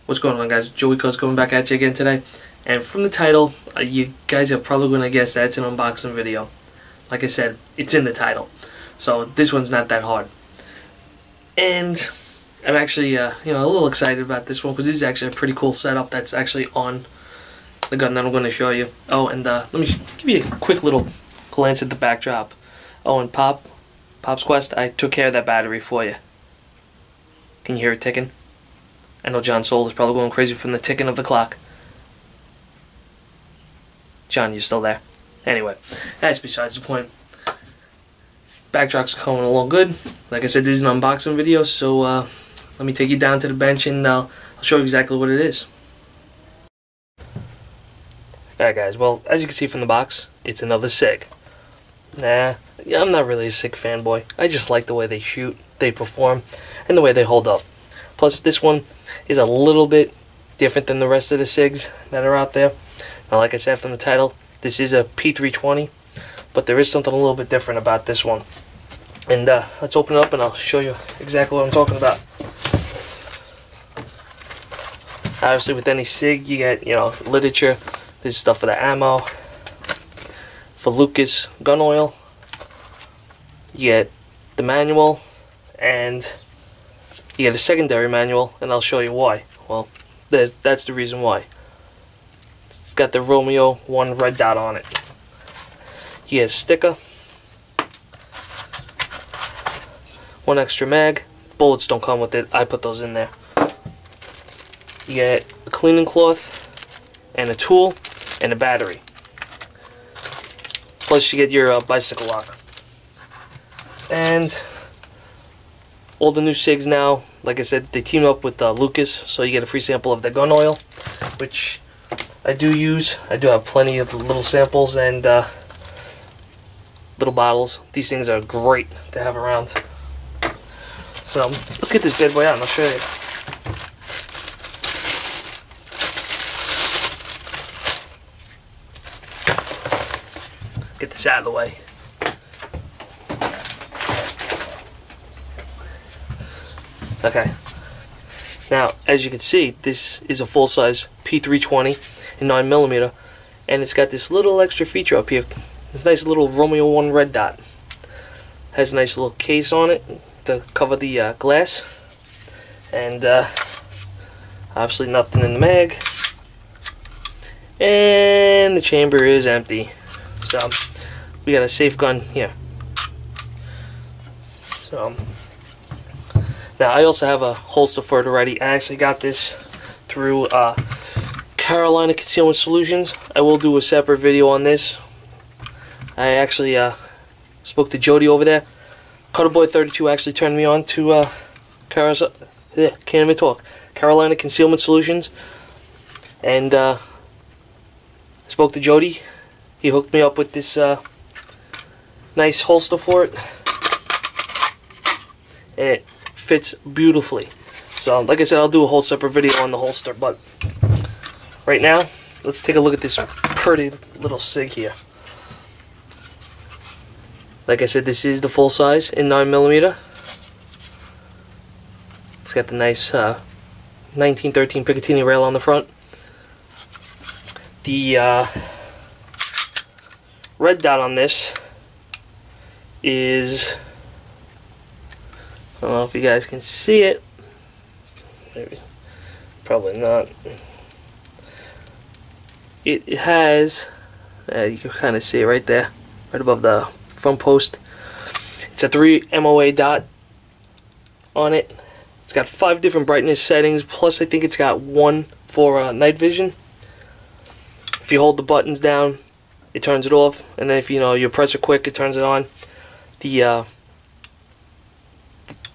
What's going on, guys? Joey Co's coming back at you again today. And from the title, you guys are probably going to guess that it's an unboxing video. Like I said, it's in the title. So this one's not that hard. And I'm actually a little excited about this one because this is actually a pretty cool setup that's actually on the gun that I'm going to show you. Oh, and let me give you a quick little glance at the backdrop. Oh, and Pop's Quest, I took care of that battery for you. Can you hear it ticking? I know John Soul is probably going crazy from the ticking of the clock. John, you still there? Anyway, that's besides the point. Backdrop's coming along good. Like I said, this is an unboxing video, so let me take you down to the bench and I'll show you exactly what it is. Alright guys, well, as you can see from the box, it's another Sig. Nah, I'm not really a Sig fanboy. I just like the way they shoot, they perform, and the way they hold up. Plus, this one is a little bit different than the rest of the SIGs that are out there. Now, like I said from the title, this is a P320, but there is something a little bit different about this one. And let's open it up and I'll show you exactly what I'm talking about. Obviously, with any SIG, you get, literature. This is stuff for the ammo, for Lucas gun oil. You get the manual, and you get a secondary manual, and I'll show you why. Well, that's the reason why. It's got the Romeo 1 red dot on it. You get a sticker, one extra mag. Bullets don't come with it. I put those in there. You get a cleaning cloth, and a tool, and a battery. Plus you get your bicycle lock. And all the new SIGs now, like I said, they team up with Lucas, so you get a free sample of the gun oil, which I do use. I do have plenty of little samples and little bottles. These things are great to have around. So let's get this bad boy out and I'll show you. Get this out of the way. Okay. Now, as you can see, this is a full-size P320 in 9mm, and it's got this little extra feature up here. This nice little Romeo 1 red dot. Has a nice little case on it to cover the glass, and obviously nothing in the mag. And the chamber is empty. So we got a safe gun here. So now I also have a holster for it already. I actually got this through Carolina Concealment Solutions. I will do a separate video on this. I actually spoke to Jody over there. Cutterboy32 actually turned me on to can't even talk. Carolina Concealment Solutions, and spoke to Jody. He hooked me up with this nice holster for it, and it fits beautifully. So, like I said, I'll do a whole separate video on the holster, but right now, let's take a look at this pretty little SIG here. Like I said, this is the full size in 9mm. It's got the nice 1913 Picatinny rail on the front. The red dot on this is, I don't know if you guys can see it. Maybe, probably not. It has, you can kind of see it right there, right above the front post. It's a 3 MOA dot on it. It's got 5 different brightness settings, plus I think it's got one for night vision. If you hold the buttons down, it turns it off, and then if you press it quick, it turns it on. The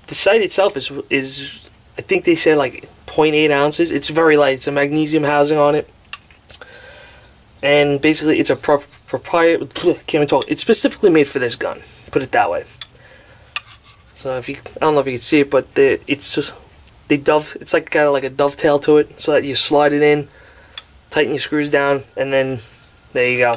sight itself is I think they said like 0.8 ounces. It's very light. It's a magnesium housing on it, and basically it's a proprietary. Can't even talk. It's specifically made for this gun. Put it that way. So I don't know if you can see it, but it's like kind of like a dovetail to it, so that you slide it in, tighten your screws down, and then there you go.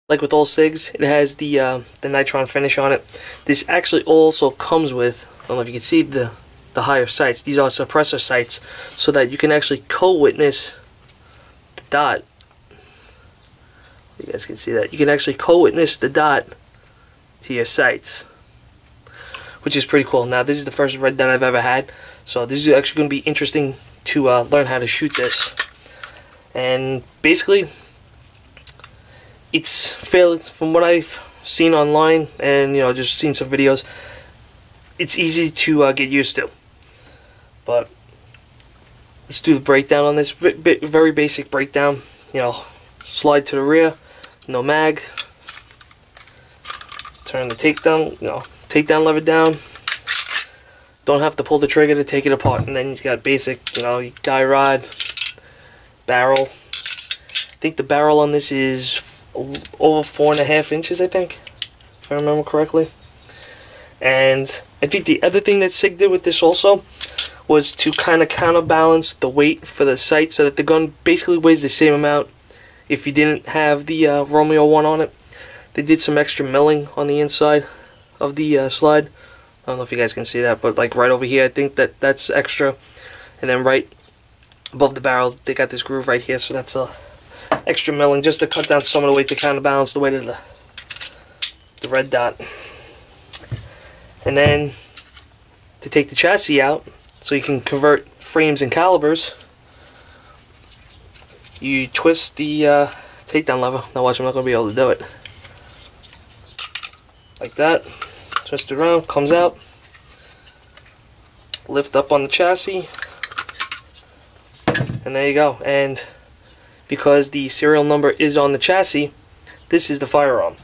Like with all SIGs, it has the Nitron finish on it. This actually also comes with, I don't know if you can see the the higher sights. These are suppressor sights, so that you can actually co-witness the dot. You guys can see that. You can actually co-witness the dot to your sights, which is pretty cool. Now, this is the first red dot I've ever had, so this is actually going to be interesting to learn how to shoot this. And basically, it's fairly, from what I've seen online and just seen some videos, it's easy to get used to. But let's do the breakdown on this. Very basic breakdown. Slide to the rear, no mag. Turn the takedown lever down. Don't have to pull the trigger to take it apart. And then you got basic, guy rod, barrel. I think the barrel on this is over 4.5 inches, I think, if I remember correctly. And I think the other thing that Sig did with this also was to kind of counterbalance the weight for the sight, so that the gun basically weighs the same amount if you didn't have the Romeo one on it. They did some extra milling on the inside of the slide. I don't know if you guys can see that, but like right over here, I think that's extra. And then right above the barrel, they got this groove right here, so that's extra milling just to cut down some of the weight to counterbalance the weight of the red dot. And then to take the chassis out, so you can convert frames and calibers, you twist the takedown lever. Now watch, I'm not going to be able to do it. Like that. Twist it around, comes out. Lift up on the chassis. And there you go. And because the serial number is on the chassis, this is the firearm,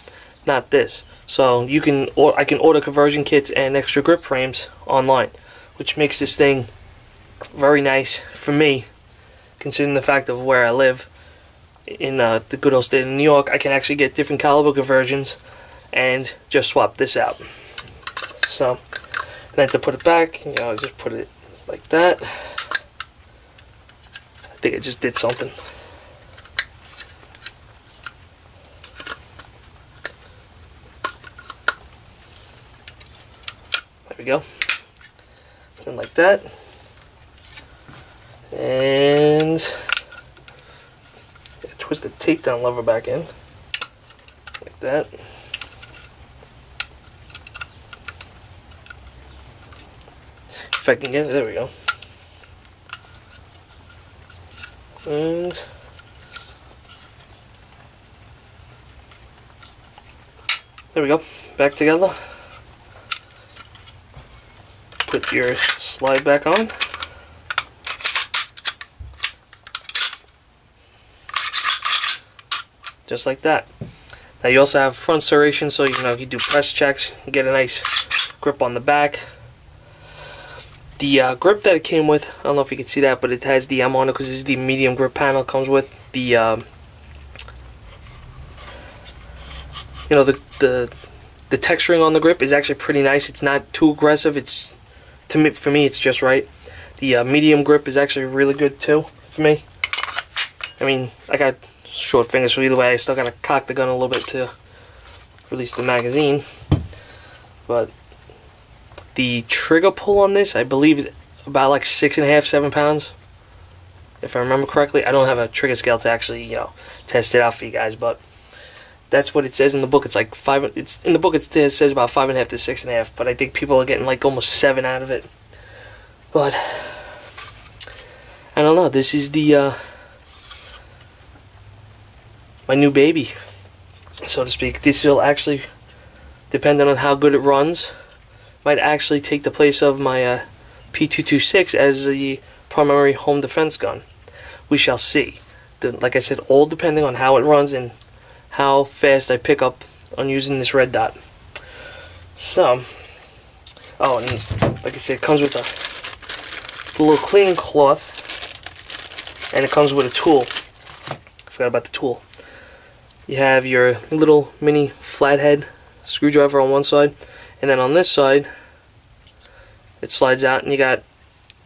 not this. So I can order conversion kits and extra grip frames online, which makes this thing very nice for me, considering the fact of where I live in the good old state of New York. I can actually get different caliber conversions and just swap this out. So, and then to put it back, just put it like that. I think I just did something. There we go. And like that. And twist the takedown lever back in. Like that. If I can get it, there we go. And there we go. Back together. Put your slide back on. Just like that. Now you also have front serration, so if you do press checks, you get a nice grip on the back. The grip that it came with, I don't know if you can see that, but it has the M on it because this is the medium grip panel. It comes with the the texturing on the grip is actually pretty nice. It's not too aggressive. It's for me it's just right. The medium grip is actually really good too for me. I mean, I got short fingers, so either way I still gotta cock the gun a little bit to release the magazine. But the trigger pull on this, I believe, is about like 6.5, 7 pounds, if I remember correctly. I don't have a trigger scale to actually, test it out for you guys, but that's what it says in the book. It's like 5. It's in the book. It says about 5.5 to 6.5, but I think people are getting like almost 7 out of it. But I don't know. This is the my new baby, so to speak. This will actually, depending on how good it runs, might actually take the place of my P320 as the primary home defense gun. We shall see. Like I said, all depending on how it runs and how fast I pick up on using this red dot. So, oh, and like I said, it comes with a little cleaning cloth, and it comes with a tool. I forgot about the tool. You have your little mini flathead screwdriver on one side, and then on this side it slides out and you got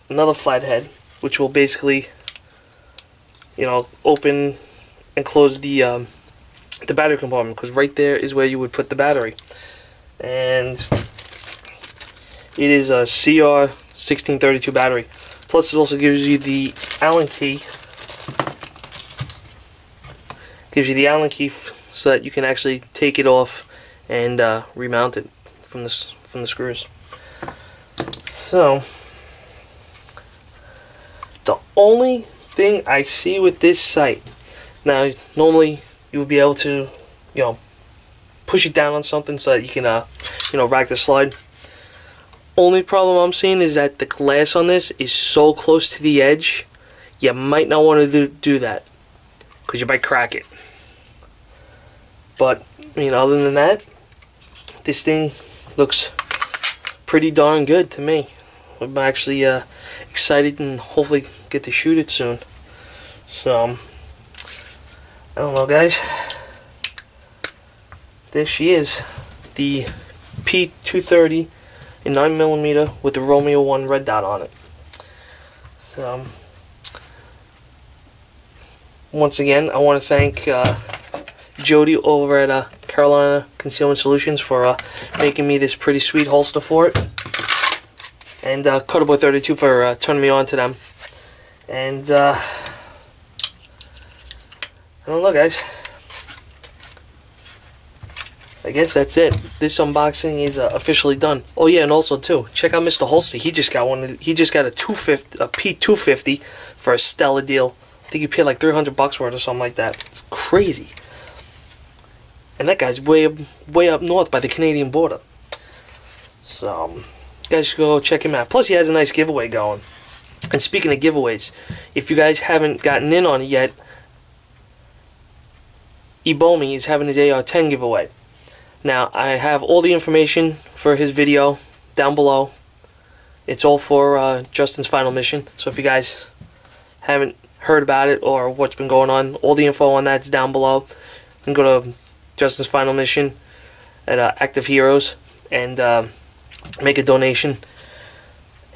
another flathead, which will basically open and close the battery compartment, because right there is where you would put the battery. And it is a 1632 battery. Plus, it also gives you the Allen key. Gives you the Allen key so that you can actually take it off and remount it from the screws. So, the only thing I see with this sight, now normally you would be able to, you know, push it down on something so that you can, you know, rack the slide. Only problem I'm seeing is that the glass on this is so close to the edge, you might not want to do that, because you might crack it. But, I mean, other than that, this thing looks pretty darn good to me. I'm actually excited and hopefully get to shoot it soon. So, I don't know, guys. There she is, the P230 in 9mm with the Romeo 1 red dot on it. So, once again, I want to thank Jody over at Carolina Concealment Solutions for making me this pretty sweet holster for it, and Cutterboy32 for turning me on to them. And I don't know, guys. I guess that's it. This unboxing is officially done. Oh yeah, and also too, check out Mr. Holster. He just got one. He just got a P250 for a stellar deal. I think he paid like $300 for it or something like that. It's crazy. And that guy's way up north by the Canadian border. So, you guys should go check him out. Plus, he has a nice giveaway going. And speaking of giveaways, if you guys haven't gotten in on it yet, Ebomi is having his AR-10 giveaway. Now, I have all the information for his video down below. It's all for Justin's Final Mission. So if you guys haven't heard about it or what's been going on, all the info on that's down below. You can go to Justin's Final Mission at Active Heroes and make a donation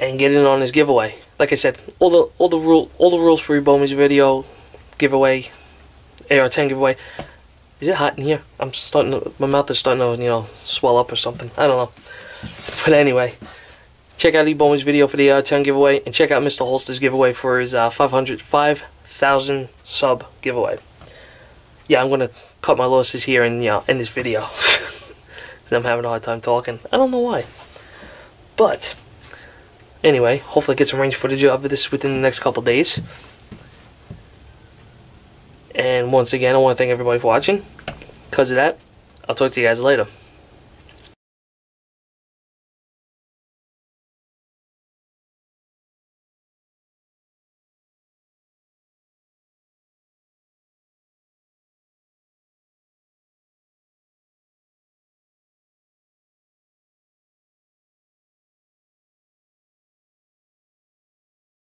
and get in on his giveaway. Like I said, all the rules for Ebomi's video giveaway, AR-10 giveaway. Is it hot in here? My mouth is starting to, you know, swell up or something. I don't know. But anyway, check out Ebomi's video for the AR-10 giveaway, and check out Mr. Holster's giveaway for his 5,000 sub giveaway. Yeah, I'm gonna cut my losses here and, you know, end this video because I'm having a hard time talking. I don't know why. But anyway, hopefully I get some range footage of this within the next couple days. And once again, I want to thank everybody for watching. Because of that, I'll talk to you guys later.